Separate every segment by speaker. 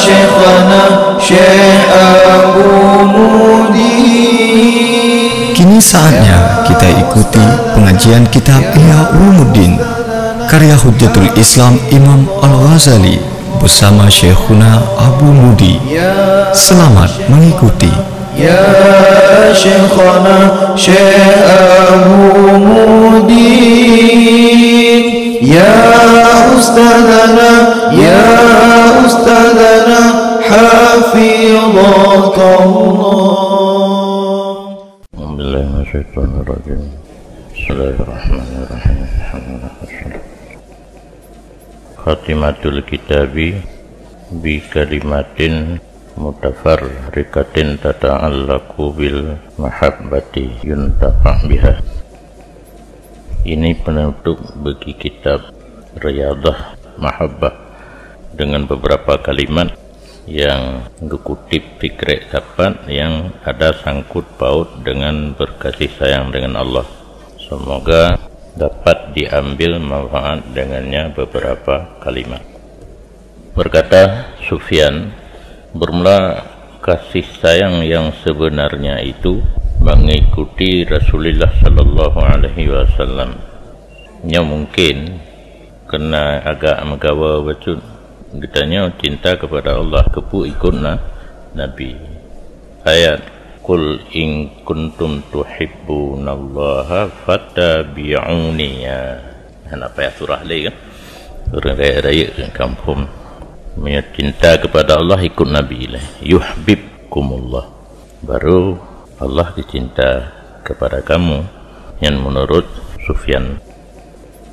Speaker 1: شيخنا شيخ أبو مودي.
Speaker 2: Kini saatnya kita ikuti pengajian kitab Ihya Ulumuddin karya Hujjatul Islam Imam Al-Ghazali bersama Syekhuna Abu Mudi. Selamat mengikuti.
Speaker 1: Ya Syekhana Syekh Abu Mudi, Ya Ustadzana, Ya Ustadzana, Hafizakallah.
Speaker 3: Bismillahirrahmanirrahim. Bismillahirrahmanirrahim. Khatimatul kitabi bi kalimatin mutafarriqatin tata'allaqu bil mahabbati yuntafa biha. Ini penutup bagi kitab Riyadhah Mahabbah dengan beberapa kalimat yang dikutip fikri dapat yang ada sangkut paut dengan berkasih sayang dengan Allah. Semoga dapat diambil manfaat dengannya beberapa kalimat. Berkata Sufyan, bermula kasih sayang yang sebenarnya itu mengikuti Rasulullah sallallahu alaihi wasallam. Nya mungkin kena agak megawa bacut ditanya cinta kepada Allah kepu ikutna Nabi. Ayat Qul in kuntum tuhibbunallaha fattabi'uni. Apa ya surah lain kan? Orang raya-raya kampung punya cinta kepada Allah ikut Nabi lah. Yuhibbukumullah. Baru Allah dicinta kepada kamu. Yang menurut Sufyan.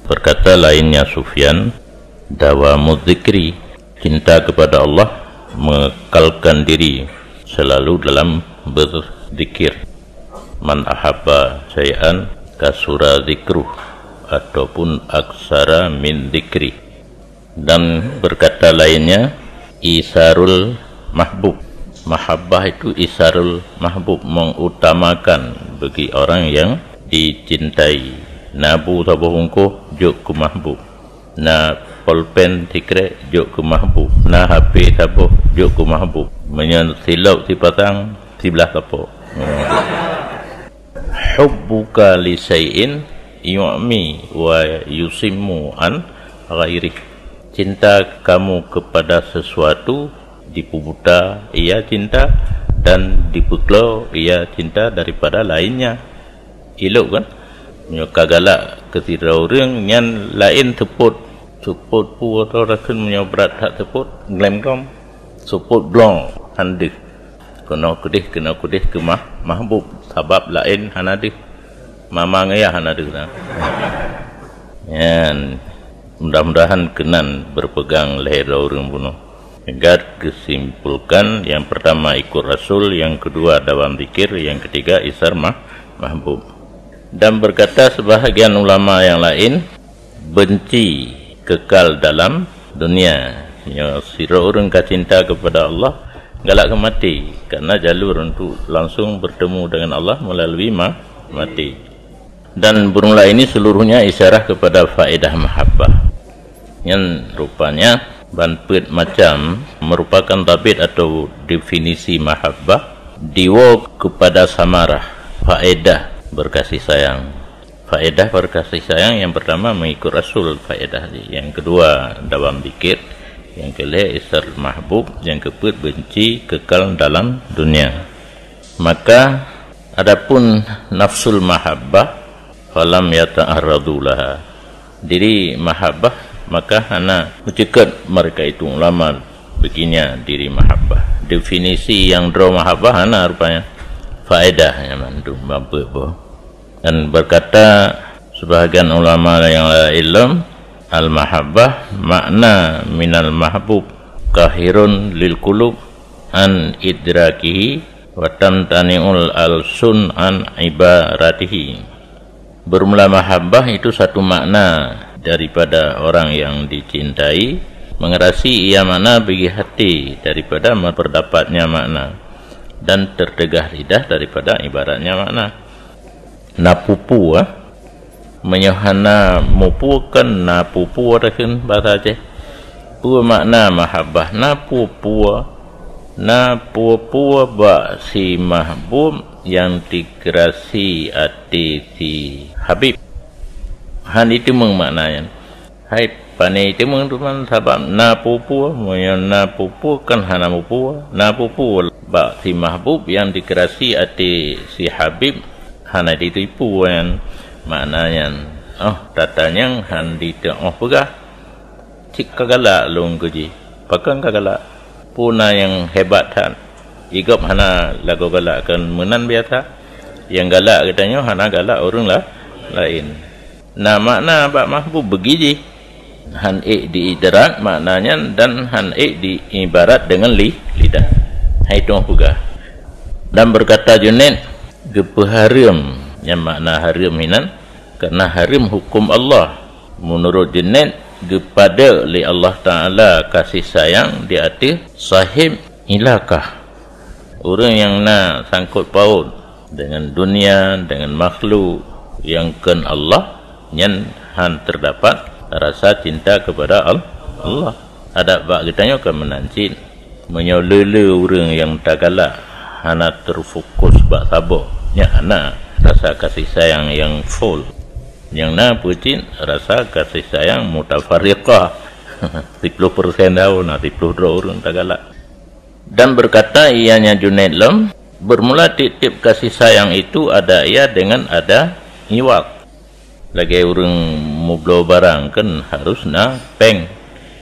Speaker 3: Berkata lainnya Sufyan, dawamud dzikri, cinta kepada Allah mengekalkan diri selalu dalam berzikir. Man ahabba syai'an kasura dzikruh, ataupun aksara min dzikri. Dan berkata lainnya isarul mahbub, mahabbah itu isarul mahbub, mengutamakan bagi orang yang dicintai. Nabu tabuh ungkuh juk ku mahbub, na pulpen tikre juk ku mahbub, na HP tabuh juk ku mahbub, menyensilau si patang si belah tapuk. Hubbuka li syai'in yu'mi wa yusimmu an ghairi. Cinta kamu kepada sesuatu dipubuta ia cinta, dan dipuklau ia cinta daripada lainnya. Elok kan? Nyoka galak ketira orang yang lain teput pu atau rakan menyobrat tak teput glam suput blong handih kena kudih ke mahbub sebab lain hanadih mama ngayah hanadih nah. Yan mudah-mudahan kenan berpegang leher orang bunuh. Hingga kesimpulkan, yang pertama ikut Rasul, yang kedua dalam zikir, yang ketiga isar mahbub. Dan berkata sebahagian ulama yang lain, benci kekal dalam dunia. Ya, sira orang cinta kepada Allah galak ke mati, karena jalur untuk langsung bertemu dengan Allah melalui mati. Dan bermula ini seluruhnya isyarah kepada faedah mahabbah, yang rupanya banpet macam merupakan tabit atau definisi mahabbah diwo kepada samarah, faedah berkasih sayang. Faedah berkasih sayang yang pertama mengikut Rasul, faedah. Yang kedua dalam zikir, yang kelima isar mahbub, yang keempat benci kekal dalam dunia. Maka adapun nafsul mahabbah falam yata'arradu laha, diri mahabbah, maka hana mencekat mereka itu ulama begini diri mahabbah. Definisi yang draw mahabbah hana rupanya faedah yang mandu mampu. Dan berkata sebahagian ulama yang la ilm, al mahabbah makna minal mahbub kahirun lil qulub an idrakihi wa tamtani'ul alsun an ibaratihi. Bermula mahabbah itu satu makna daripada orang yang dicintai, mengerasi ia makna bagi hati daripada memperdapatnya makna, dan terdegah lidah daripada ibaratnya makna. Napupu menyohana mupu kan napupu rakan bahasa Aceh. Pua makna mahabbah na pua ba si mahbub yang dikerasi hati si Habib. Han itu maknanya. Hai pane itu teman sabab na pua moyan na pua kan hana pua na pua ba si mahbub yang dikerasi hati si Habib. Han itu puan maknanya. Tatanya han di tengah pegah. Cik kagala long keji. Pakan kagala. Puna yang hebat han. Igop hana lagu galak kan menan biasa. Yang galak katanya hana galak orang lah lain. Nah makna bak mahbub begiji. Han di idrak maknanya dan han di ibarat dengan lidah. Hai tu pegah. Dan berkata Junaid gepeharim yang makna harim hinan karena harim hukum Allah. Menurut Junaid kepada li Allah Ta'ala kasih sayang di hati sahib ilakah. Orang yang nak sangkut paut dengan dunia, dengan makhluk yang ken Allah, yang han terdapat rasa cinta kepada Allah. Ada bak kitanya akan menancin menyolele orang yang tak galak, hana terfokus bak sabar, nya hana rasa kasih sayang yang full. Yang na pucin rasa kasih sayang mutafariqah 10% dah na 32 orang tak galak. Dan berkata ianya Junaid Lam bermula titip kasih sayang itu ada ia dengan ada iwak. Lagi orang mublo barang kan harus na peng.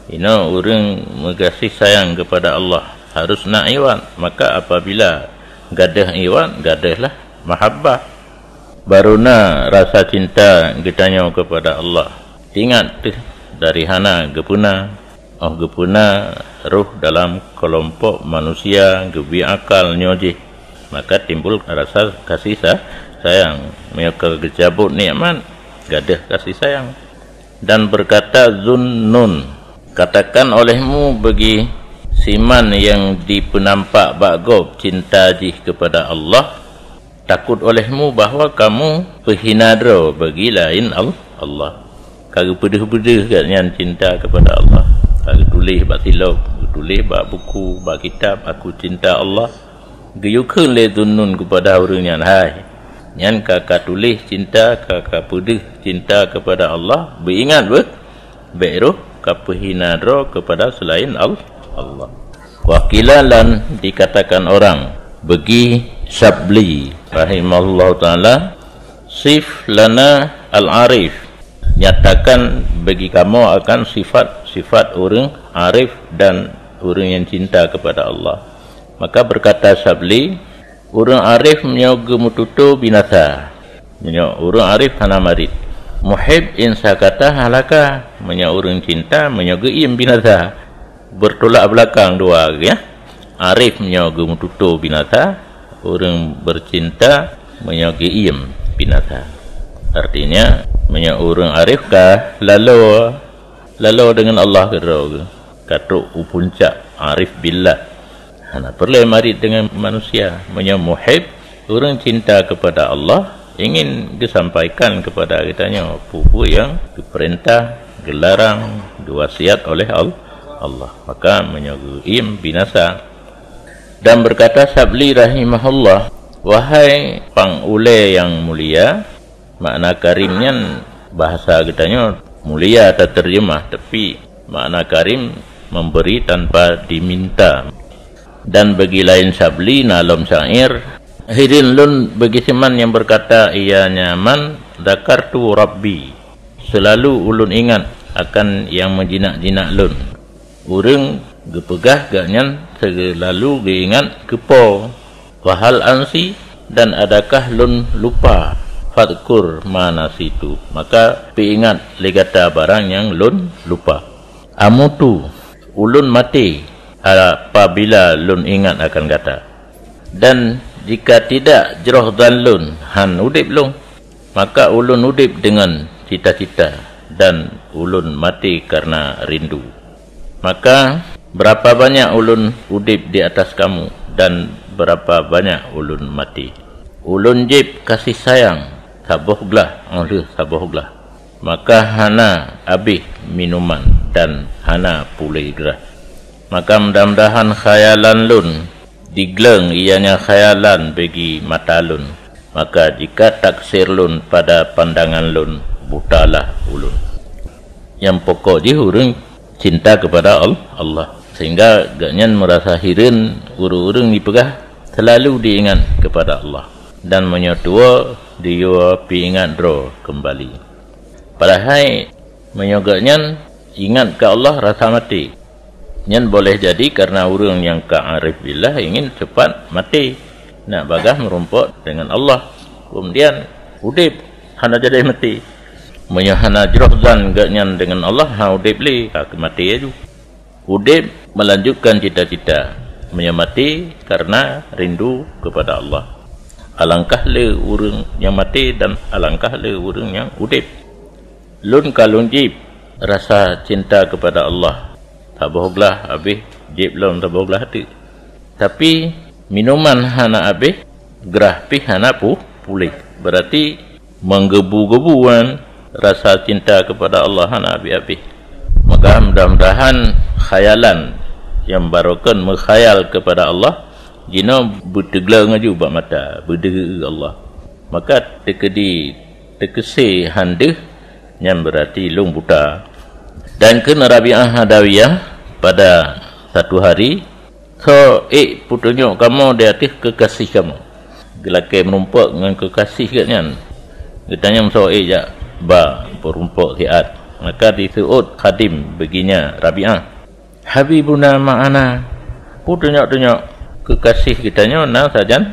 Speaker 3: Ino orang mengasih sayang kepada Allah harus na iwak. Maka apabila gadah iwak, gadahlah mahabbah. Baruna rasa cinta kitanya kepada Allah. Ingat dari hana gepuna ruh dalam kelompok manusia gebi akal nyoji. Maka timbul rasa kasih sayang. Mereka gejabut nikmat gadah kasih sayang. Dan berkata Zunnun, katakan olehmu bagi siman yang dipenampak bagob cinta jih kepada Allah, takut olehmu bahawa kamu penghinadra bagi lain Allah. Kagak pedih-pedih katnya cinta kepada Allah. Kagak tulis bak silap, tulis bak buku, bak kitab, aku cinta Allah. Geyukeun le Zunnun kepada orang yang hai. Yang kakak tulis cinta, kakak pedih cinta kepada Allah, beringat beroh kaphinadra kepada selain Allah. Wakilan dikatakan orang bagi Syabli rahimahullah ta'ala, sif lana al-arif, nyatakan bagi kamu akan sifat orang arif dan orang yang cinta kepada Allah. Maka berkata Syabli, orang arif menyoga mututu binasa, orang arif hana marit. Muhib insa kata halaka, orang cinta menyoga im binasa, bertolak belakang dua ya. Arif menyoga mututu binasa, orang bercinta menyogi iem binasa. Artinya orang arif kah lalu dengan Allah katuk puncak arif billah. Hana perlu marit dengan manusia. Muhib orang cinta kepada Allah, ingin disampaikan kepada kitanya pupu yang diperintah, gelarang, diwasiat oleh Allah. Maka menyogi iem binasa. Dan berkata Syabli rahimahullah, wahai pangule yang mulia, makna karimnya bahasa kitanya mulia atau terjemah, tapi makna karim memberi tanpa diminta. Dan bagi lain Syabli nalom syair, hirin lun bagi siman yang berkata ia nyaman, zakartu rabbi, selalu ulun ingat akan yang menjinak-jinak lun. Urang gepegah gaknyan selalu diingat kepo. Wahal ansi, dan adakah lun lupa, fatkur mana situ, maka diingat legata barang yang lun lupa. Amutu, ulun mati apabila lun ingat akan kata. Dan jika tidak jeroh dan lun han udip lung, maka ulun udip dengan cita-cita dan ulun mati karena rindu. Maka berapa banyak ulun udip di atas kamu dan berapa banyak ulun mati. Ulun jib kasih sayang saboh glah, saboh glah. Maka hana abih minuman dan hana pulih gerah. Maka mudah-mudahan khayalan lun digleng ianya khayalan bagi mata lun. Maka jika taksir lun pada pandangan lun, butalah ulun. Yang pokok je urang cinta kepada Allah. Sehingga gaknyan merasa hirin urang dipegah selalu diingat kepada Allah. Dan menyotua dia piingat dro kembali. Padahal menyogaknyan ingat ke Allah rasa mati. Nyan boleh jadi karena orang yang ka'arif billah ingin cepat mati. Nak bagah merumput dengan Allah. Kemudian udip hana jadi mati. Menyahana jrohzan gaknyan dengan Allah ha udip li ha mati aja. Udip melanjutkan cita-cita. Menyamati karena rindu kepada Allah. Alangkah le orang yang mati dan alangkah le orang yang udip. Lun kalun jib rasa cinta kepada Allah. Tak bohoglah habis jib lom tak bohoglah hati. Tapi minuman hana habis gerah pi hana pulih. Berarti menggebu-gebuan rasa cinta kepada Allah hana habis-habis. Maka mudah-mudahan khayalan yang barokan mengkhayal kepada Allah jina berteglang aju bak mata berdege Allah. Maka tekesi handeh yang berarti lung buta. Dan kena Rabi'ah Hadawiyah pada satu hari so putunjuk kamu di atas kekasih kamu. Gelakai merumpuk dengan kekasih katnya. Katanya so jak ba perumpuk siat. Maka disuut khadim baginya Rabi'ah. Habibuna ma'ana. Putunjuk kekasih kitanya na sajan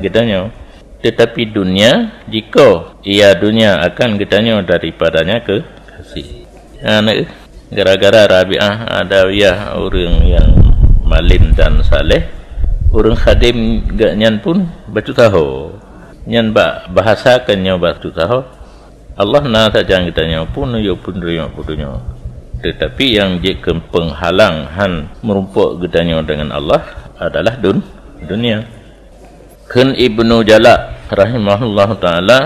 Speaker 3: kitanya. Tetapi dunia jika ia dunia akan kitanya daripadanya ke kasih. Gara-gara Rabi'ah Adawiyah orang yang malim dan saleh, orang khadim gak nyan pun baca tahu nyan bahasakannya baca tahu Allah na saja kitanya pun yo pun riyo putunya. Tetapi yang jika penghalang han merumpuk kitanya dengan Allah adalah dunia. Kan Ibnu Jalak rahimahullah taala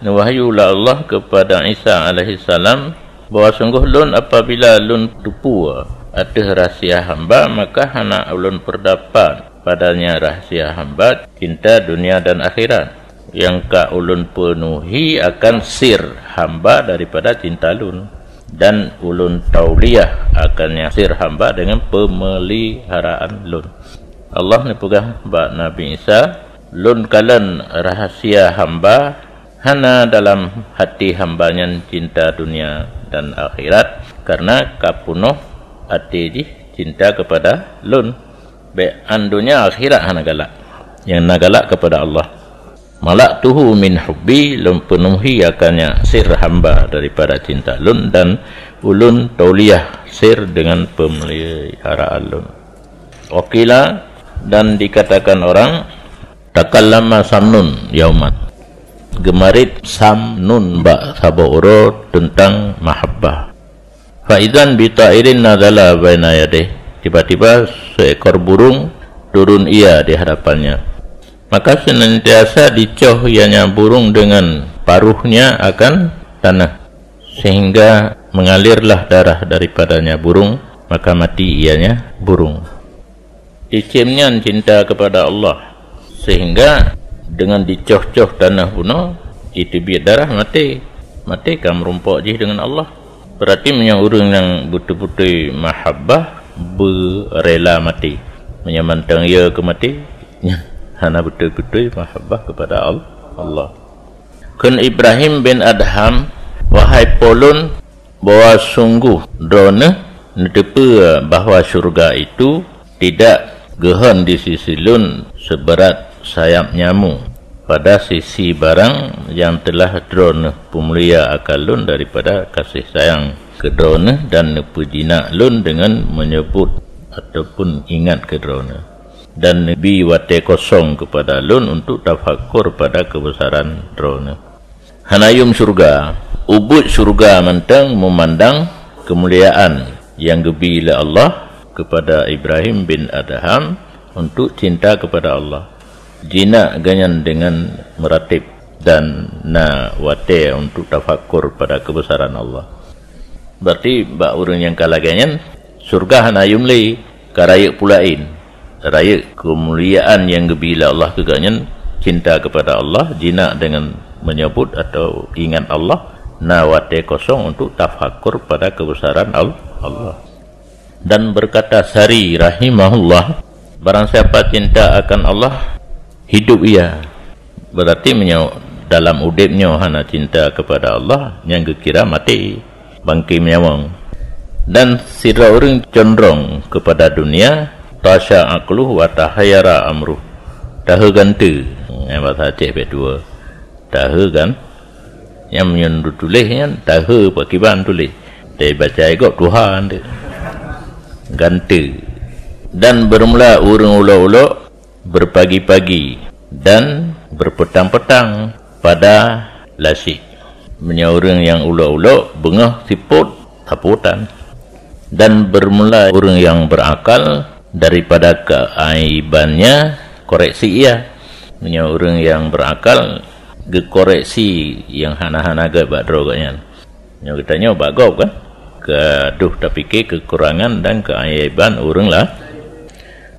Speaker 3: nawahyula Allah kepada Isa alaihi salam bahawa sungguh lun apabila lun tupu atas rahsia hamba, maka hana ulun perdapat padanya rahsia hamba cinta dunia dan akhirat yang ka ulun penuhi akan sir hamba daripada cinta lun, dan ulun tauliyah akannya sir hamba dengan pemeliharaan lun. Allah ni pegah bak Nabi Isa, lun kalan rahasia hamba hana dalam hati hambanya cinta dunia dan akhirat, karena kapunuh hati ji cinta kepada lun. Be andunya akhirat hana galak, yang nagalak kepada Allah. Malak tuhu min hubbi, lun penuhi akannya sir hamba daripada cinta lun, dan ulun tauliyah sir dengan pemeliharaan lun. Wakila, dan dikatakan orang takallama samnun yaumat, gemarit samnun ba saboro tentang mahabbah. Faizan bitairin nazala baina yadih, tiba-tiba seekor burung turun ia di hadapannya. Maka senantiasa dicoh ianya burung dengan paruhnya akan tanah, sehingga mengalirlah darah daripadanya burung, maka mati ianya burung. Dicimnya cinta kepada Allah, sehingga dengan dicoh-coh tanah puno itu biar darah mati kan merumpuk je dengan Allah. Berarti orang yang betul-betul mahabbah berela mati, menyamantang ia ke mati hana betul-betul mahabbah kepada Allah. Kun Ibrahim bin Adham, wahai polun, bahawa sungguh drone netepa bahawa syurga itu tidak gehan di sisi lun seberat sayap nyamuk pada sisi barang yang telah drone pemulia akal lun daripada kasih sayang ke drone, dan pujinak lun dengan menyebut ataupun ingat ke drone, dan Nabi wate kosong kepada lun untuk tafakur pada kebesaran drone. Hanayum surga, ubud surga mentang memandang kemuliaan yang gebi oleh Allah kepada Ibrahim bin Adham untuk cinta kepada Allah. Jinak ganyan dengan meratib dan na wate untuk tafakur pada kebesaran Allah. berarti bak urang yang kalagayan surga hana yumli karaya pulain raya kemuliaan yang gebila Allah keganyan cinta kepada Allah jinak dengan menyebut atau ingat Allah nawate kosong untuk tafakur pada kebesaran Allah. Dan berkata Sari rahimahullah, barang siapa cinta akan Allah hidup ia, berarti dalam udipnya hana cinta kepada Allah yang kira mati bangki menyawang. Dan sira orang condong kepada dunia tasya aqluh wa tahayyara amruh, tahu ganti yang bahasa Aceh berdua tahu kan yang menyuruh tulisnya tahu pakiban tulis dia baca ikut Tuhan dia ganti. Dan bermula urang ulo-ulo berpagi-pagi dan berpetang-petang pada lasik, menyaurang yang ulo-ulo bengah siput taputan. Dan bermula orang yang berakal daripada keaibannya koreksi ia, menyaurang yang berakal gekoreksi yang hana-hana gak badro katnya. Yang katanya bagop kan gaduh tapi kekurangan dan keaiban orang lah.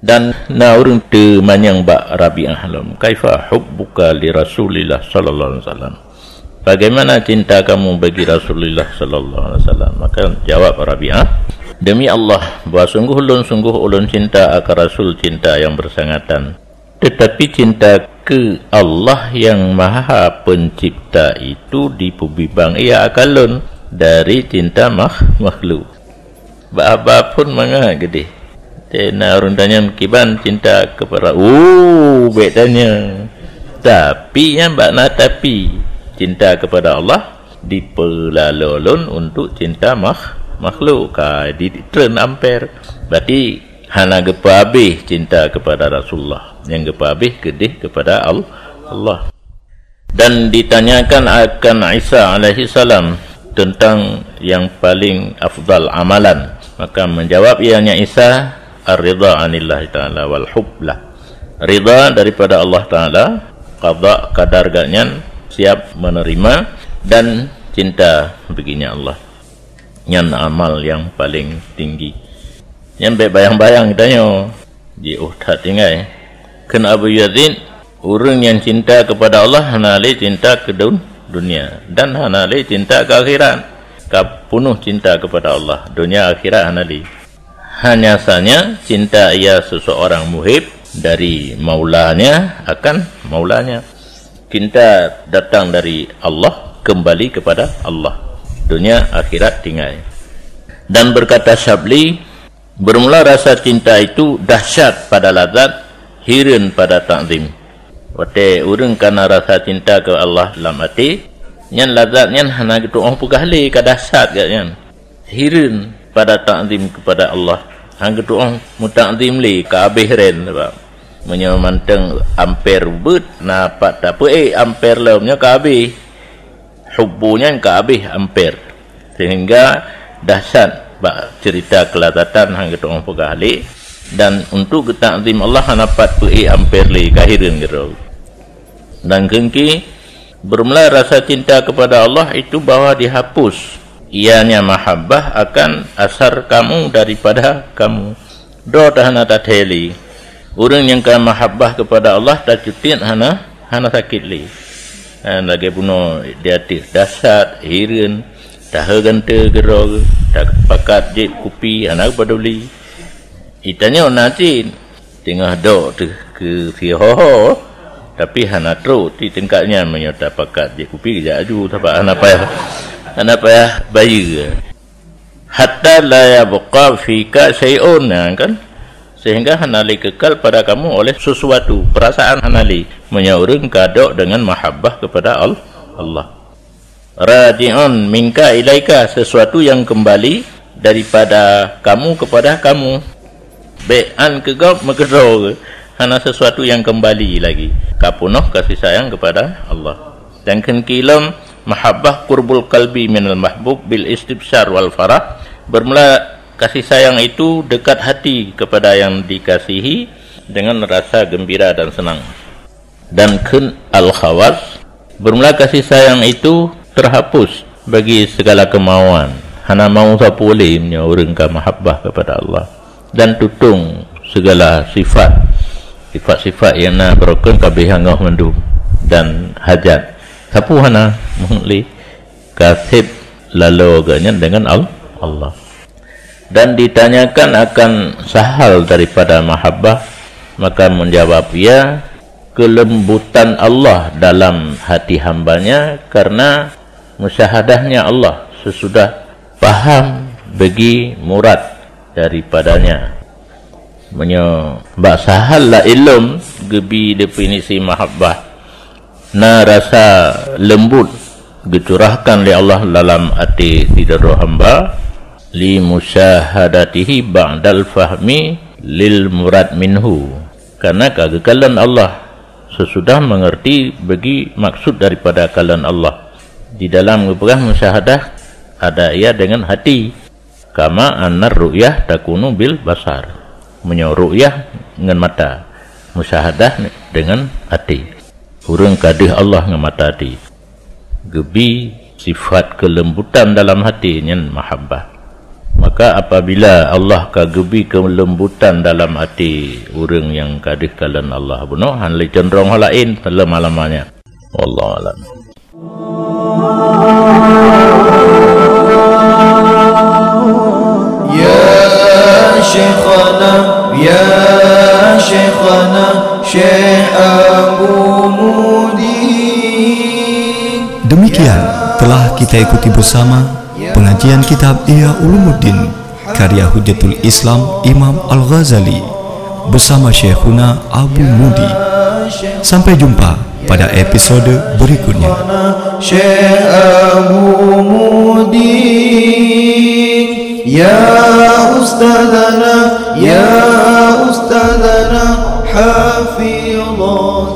Speaker 3: Dan orang tu manyang bak Rabi'ah lam kaifa hubbuka li Rasulillah sallallahu alaihi wasallam, bagaimana cinta kamu bagi Rasulullah sallallahu alaihi wasallam? Maka jawab Rabi'ah, demi Allah bahwa sungguh ulun cinta akan Rasul cinta yang bersangatan, tetapi cinta ke Allah yang maha pencipta itu dipubibang ia akalun dari cinta makhluk. Apa pun manga gede. Tena orang tanya kiban cinta kepada bedanya. Tapi yang tapi cinta kepada Allah dipelalolun untuk cinta makhluk di tren ampere. Berarti hana gepa habis cinta kepada Rasulullah, yang gepa habis kedih kepada Allah. Dan ditanyakan akan Isa alaihi salam tentang yang paling afdal amalan, maka menjawab ianya Isa, ar-ridha anillahi ta'ala wal hublah, ridha daripada Allah Ta'ala, qada kadarganyan siap menerima, dan cinta baginya Allah yang amal yang paling tinggi. Yang bayang-bayang tanya di uhtat tinggal kan Abu Yazid, orang yang cinta kepada Allah hanali cinta ke dunia dan hanali cinta ke akhirat, penuh cinta kepada Allah dunia akhirat hanali. Hanya saja cinta ia seseorang muhib dari maulanya akan maulanya, cinta datang dari Allah kembali kepada Allah, dunia akhirat tinggal. Dan berkata Syabli, bermula rasa cinta itu dahsyat pada lazat, hirin pada ta'zim. Wate urang kana rasa cinta ke Allah dalam hati, nyan lazat nyan hana gitu orang pugahli ka dahsyat katnya. Hirin pada ta'zim kepada Allah, hang gitu orang muta'zim li ka abihren sebab menyamanteng ampere bet napak tak apa ampere lemnya ka abih. Hubbunya ka abih ampere. Sehingga dahsyat bak cerita kelazatan hang gitu orang pugahli. Dan untuk ta'zim Allah hanapat pe ampere li kahirin gitu. Dan kengki bermula rasa cinta kepada Allah itu bahwa dihapus ianya mahabbah akan asar kamu daripada kamu. Do tahana tatheli. Orang yang kan mahabbah kepada Allah tak cutin hana sakit li. Dan lagi bunuh dia dahsyat hirin dah gante gerog tak pakat je kopi anak peduli. Itanya nanti tengah do ke fiho tapi hana tro ti tingkatnya menyata pakat je kopi je aju tak ana payah bayi hatta la yabqa fika syai'un kan, sehingga hanali kekal pada kamu oleh sesuatu perasaan hanali menyaurung kadok dengan mahabbah kepada Allah. Raji'un minka ilaika, sesuatu yang kembali daripada kamu kepada kamu. Be'an kegap megero hana sesuatu yang kembali lagi kapunoh kasih sayang kepada Allah. Dan kenkilam mahabbah qurbul qalbi minal mahbub bil istibsyar wal farah, bermula kasih sayang itu dekat hati kepada yang dikasihi dengan rasa gembira dan senang. Dan kun al khawas, bermula kasih sayang itu terhapus bagi segala kemauan hana mau sapulih nya urang ka mahabbah kepada Allah dan tutung segala sifat-sifat yang na berokon kabeh hangah mendum dan hajat sapu hana mungli kasib lalu agaknya dengan Allah. Dan ditanyakan akan sahal daripada mahabbah, maka menjawab ya, kelembutan Allah dalam hati hambanya karena musyahadahnya Allah sesudah faham bagi murad daripadanya. Bak sahal la ilm gebi definisi mahabbah na rasa lembut dicurahkan oleh Allah dalam hati didaro hamba li musyahadatihi ba'dal fahmi lil murad minhu, karena kegekalan Allah sesudah mengerti bagi maksud daripada kalan Allah. Di dalam keperah musyahadah ada ia dengan hati, kama annar ru'yah takunu bil basar, ru'yah dengan mata, musyahadah dengan hati. Urang kadih Allah dengan mata hati, gebi sifat kelembutan dalam hati nyen mahabbah. Maka apabila Allah kagebi kelembutan dalam hati urang yang kadih kalan Allah bunuh han le cenderung hal lain selama-lamanya. Wallahu a'lam.
Speaker 1: Ya Syekhana, ya Syekhana, Syekh Abu Mudin.
Speaker 2: Demikian telah kita ikuti bersama pengajian kitab Ihya Ulumuddin karya Hujjatul Islam Imam Al-Ghazali bersama Syekhuna Abu Mudi. Sampai jumpa pada episode berikutnya.
Speaker 1: Syekh Abu Mudin, ya Ustadzana, ya Ustadzana, hafizallah.